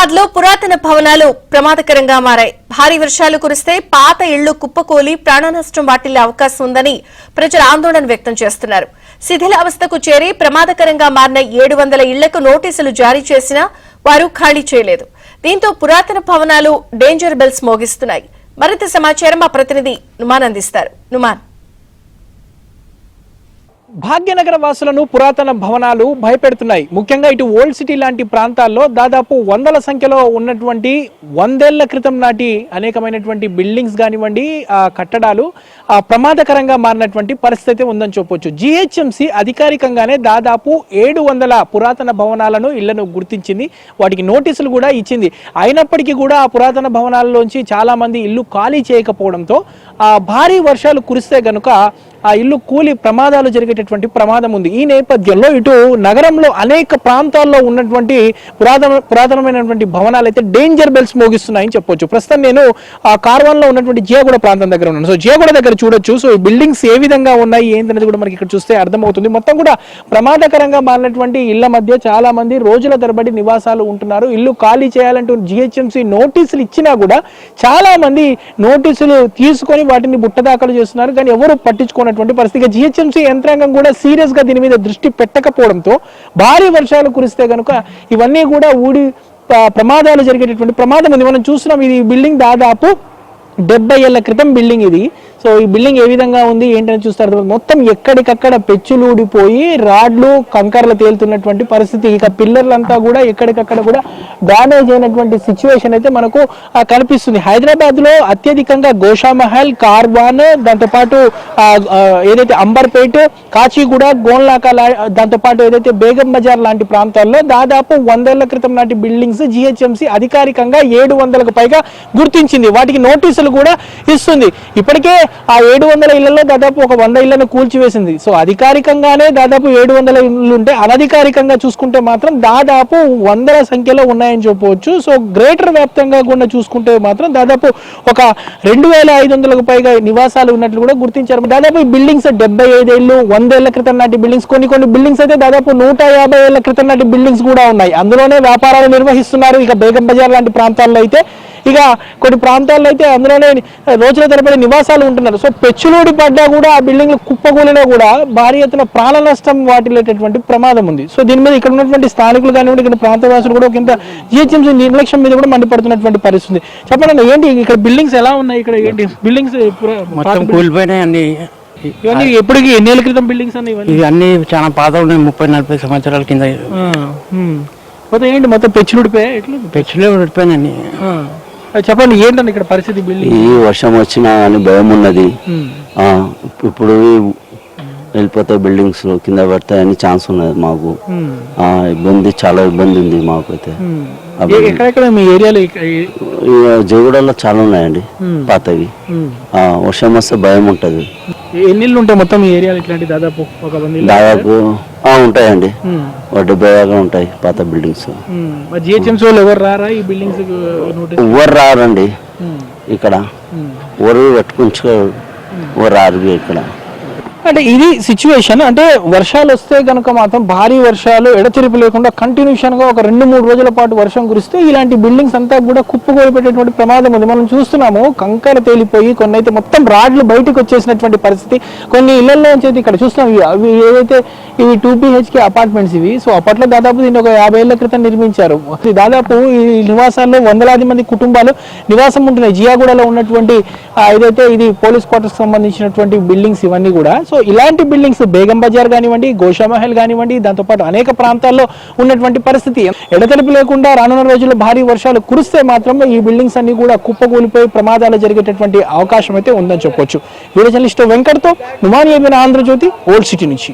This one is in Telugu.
హైదరాబాద్ లో పురాతన భవనాలు ప్రమాదకరంగా మారాయి. భారీ వర్షాలు కురిస్తే పాత ఇళ్లు కుప్పకూలి ప్రాణనష్టం వాటిల్లే అవకాశం ఉందని ప్రజలు ఆందోళన వ్యక్తం చేస్తున్నారు. శిథిలావస్థకు చేరి ప్రమాదకరంగా మారిన 700 ఇళ్లకు నోటీసులు జారీ చేసినా వారు ఖాళీ చేయలేదు. దీంతో పురాతన భవనాలు డేంజర్ బెల్స్ మోగిస్తున్నాయి. మరింత సమాచారం మా ప్రతినిధి నుమాన్ అందిస్తారు. నుమాన్, భాగ్యనగర వాసులను పురాతన భవనాలు భయపెడుతున్నాయి. ముఖ్యంగా ఇటు ఓల్డ్ సిటీ లాంటి ప్రాంతాల్లో దాదాపు వందల సంఖ్యలో ఉన్నటువంటి 100 ఏళ్ల క్రితం నాటి అనేకమైనటువంటి బిల్డింగ్స్ కానివ్వండి, కట్టడాలు ప్రమాదకరంగా మారినటువంటి పరిస్థితి ఉందని చెప్పొచ్చు. జిహెచ్ఎంసి అధికారికంగానే దాదాపు 700 పురాతన భవనాలను ఇళ్లను గుర్తించింది, వాటికి నోటీసులు కూడా ఇచ్చింది. అయినప్పటికీ కూడా ఆ పురాతన భవనాల్లోంచి చాలా మంది ఇల్లు ఖాళీ చేయకపోవడంతో భారీ వర్షాలు కురిస్తే గనుక ఆ ఇల్లు కూలి ప్రమాదాలు జరిగేటటువంటి ప్రమాదం ఉంది. ఈ నేపథ్యంలో ఇటు నగరంలో అనేక ప్రాంతాల్లో ఉన్నటువంటి పురాతనమైనటువంటి భవనాలు అయితే డేంజర్ బెల్స్ మోగిస్తున్నాయని చెప్పొచ్చు. ప్రస్తుతం నేను ఆ కార్వాన్లో ఉన్నటువంటి జియాగూడ ప్రాంతం దగ్గర ఉన్నాను. సో జియాగూడ దగ్గర చూడొచ్చు. సో ఈ బిల్డింగ్స్ ఏ విధంగా ఉన్నాయి ఏంటనేది కూడా మనకి ఇక్కడ చూస్తే అర్థమవుతుంది. మొత్తం కూడా ప్రమాదకరంగా మారినటువంటి ఇళ్ల మధ్య చాలా మంది రోజుల తరబడి నివాసాలు ఉంటున్నారు. ఇల్లు ఖాళీ చేయాలంటూ జిహెచ్ఎంసీ నోటీసులు ఇచ్చినా కూడా చాలా మంది నోటీసులు తీసుకొని వాటిని బుట్టదాఖలు చేస్తున్నారు, కానీ ఎవరు పట్టించుకున్న పరిస్థితి. జిహెచ్ఎంసీ యంత్రాంగం కూడా సీరియస్ గా దీని మీద దృష్టి పెట్టకపోవడంతో భారీ వర్షాలు కురిస్తే కనుక ఇవన్నీ కూడా ఊడి ప్రమాదాలు జరిగేటటువంటి ప్రమాదం ఉంది. మనం చూస్తున్నాం, ఇది బిల్డింగ్ దాదాపు 70 ఏళ్ల క్రితం బిల్డింగ్ ఇది. సో ఈ బిల్డింగ్ ఏ విధంగా ఉంది ఏంటని చూస్తారు. మొత్తం ఎక్కడికక్కడ పెచ్చులు ఊడిపోయి రాడ్లు కంకర్లు తేలుతున్నటువంటి పరిస్థితి. ఇక పిల్లర్లంతా కూడా ఎక్కడికక్కడ కూడా డ్యామేజ్ అయినటువంటి సిచ్యువేషన్ అయితే మనకు కనిపిస్తుంది. హైదరాబాద్ లో అత్యధికంగా గోషామహల్, కార్వాన్, దాంతోపాటు ఏదైతే అంబర్పేట్, కాచిగూడ, గోన్లాక, దాంతోపాటు ఏదైతే బేగం బజార్ లాంటి ప్రాంతాల్లో దాదాపు 100 ఏళ్ల క్రితం నాటి బిల్డింగ్స్ జిహెచ్ఎంసీ అధికారికంగా 700కు పైగా గుర్తించింది. వాటికి నోటీసులు కూడా ఇస్తుంది. ఇప్పటికే ఆ 700 ఇళ్లలో దాదాపు ఒక 100 ఇళ్లను కూల్చివేసింది. సో అధికారికంగానే దాదాపు 700 ఇళ్లు ఉంటే అనధికారికంగా చూసుకుంటే మాత్రం దాదాపు 100ల సంఖ్యలో ఉన్నాయని చెప్పవచ్చు. సో గ్రేటర్ వ్యాప్తంగా కూడా చూసుకుంటే మాత్రం దాదాపు ఒక 2500కు పైగా నివాసాలు ఉన్నట్లు కూడా గుర్తించారు. దాదాపు ఈ బిల్డింగ్స్ 75 ఏళ్ళు 100 ఏళ్ల క్రితం నాటి బిల్డింగ్స్, కొన్ని బిల్డింగ్స్ అయితే దాదాపు 150 ఏళ్ల క్రితం నాటి బిల్డింగ్స్ కూడా ఉన్నాయి. అందులోనే వ్యాపారాలు నిర్వహిస్తున్నారు. ఇక బేగం బజార్ లాంటి ప్రాంతాల్లో అయితే, ఇక కొన్ని ప్రాంతాల్లో అయితే అందులోనే రోజుల తరబడి నివాసాలు ఉంటున్నారు. సో పెచ్చులూడి పడ్డా కూడా ఆ బిల్డింగ్లు కుప్పకూలినా కూడా భారీ ఎత్తున ప్రాణ నష్టం వాటిల్లేటటువంటి ప్రమాదం ఉంది. సో దీని మీద ఇక్కడ ఉన్నటువంటి స్థానికులు కానివ్వండి, ఇక్కడ ప్రాంతవాసులు కూడా కింద జిహెచ్ఎంసీ నిర్లక్ష్యం మీద కూడా మండిపడుతున్నటువంటి పరిస్థితి. చెప్పండి, ఏంటి ఇక్కడ బిల్డింగ్స్ ఎలా ఉన్నాయి? ఇక్కడ ఏంటి బిల్డింగ్స్ మొత్తం కూలిపోయినాయి అన్ని. ఇవన్నీ ఎప్పటికి ఎన్ని ఏళ్ళ క్రితం బిల్డింగ్స్ అన్ని? ఇవి అన్ని చాలా పాత ఉన్నాయి, 30-40 సంవత్సరాల కింద. మొత్తం ఏంటి మొత్తం పెచ్చులుడిపోయాయి? ఎట్లా పెచ్చులే ఉడిపోయినాయి. చెప్పండి, ఏంటండి ఇక్కడ పరిస్థితి? బిల్డింగ్ ఈ వర్షం వచ్చినా అని భయం ఉన్నది. ఇప్పుడు వెళ్ళిపోతాయి బిల్డింగ్స్, కింద పడతాయని ఛాన్స్ ఉన్నది మాకు. చాలా ఇబ్బంది ఉంది మాకైతే. ఎక్కడెక్కడ మీ ఏరియాలో? జయగూడలో చాలా ఉన్నాయండి పాతవి. వర్షం వస్తే భయం ఉంటది. ఎన్ని ఇళ్ళు ఉంటాయి మొత్తం ఈ ఏరియాలో ఇట్లాంటి? దాదాపు ఉంటాయండి, 70 ఉంటాయి పాత బిల్డింగ్స్. జిహెచ్ఎంసీ వాళ్ళు ఎవరు రారా ఈ బిల్డింగ్స్? ఎవరు రారండి ఇక్కడ, ఎవరు పెట్టుకుంటూ ఎవరు రారు ఇక్కడ. అంటే ఇది సిచ్యువేషన్. అంటే వర్షాలు వస్తే కనుక మాత్రం భారీ వర్షాలు ఎడతెరిపి లేకుండా కంటిన్యూషన్ గా ఒక 2-3 రోజుల పాటు వర్షం కురిస్తే ఇలాంటి బిల్డింగ్స్ అంతా కూడా కుప్పకూలిపోయేటటువంటి ప్రమాదం ఉంది. మనం చూస్తున్నాము, కంకర తేలిపోయి కొన్ని అయితే మొత్తం రాడ్లు బయటకు వచ్చేసినటువంటి పరిస్థితి. కొన్ని ఇళ్లలో వచ్చేది ఇక్కడ చూస్తున్నాం, అవి ఏదైతే ఇవి 2 BHK అపార్ట్మెంట్స్ ఇవి. సో అప్పట్లో దాదాపు దీన్ని ఒక 50 ఏళ్ల క్రితం నిర్మించారు. దాదాపు ఈ నివాసాల్లో వందలాది మంది కుటుంబాలు నివాసం ఉంటున్నాయి. జియాగూడలో ఉన్నటువంటి ఏదైతే ఇది పోలీస్ క్వార్టర్స్ సంబంధించినటువంటి బిల్డింగ్స్ ఇవన్నీ కూడా. సో ఇలాంటి బిల్డింగ్స్ బేగం బజార్ కానివ్వండి, గోషామహల్ కానివ్వండి, దాంతోపాటు అనేక ప్రాంతాల్లో ఉన్నటువంటి పరిస్థితి. ఎడతెరిపి లేకుండా రానున్న రోజుల్లో భారీ వర్షాలు కురిస్తే మాత్రం ఈ బిల్డింగ్స్ అన్ని కూడా కుప్పకూలిపోయి ప్రమాదాలు జరిగేటటువంటి అవకాశం అయితే ఉందని చెప్పొచ్చు. వీడియో జర్నలిస్ట్ వెంకట్తో నుమాన్, ఆంధ్రజ్యోతి, ఓల్డ్ సిటీ నుంచి.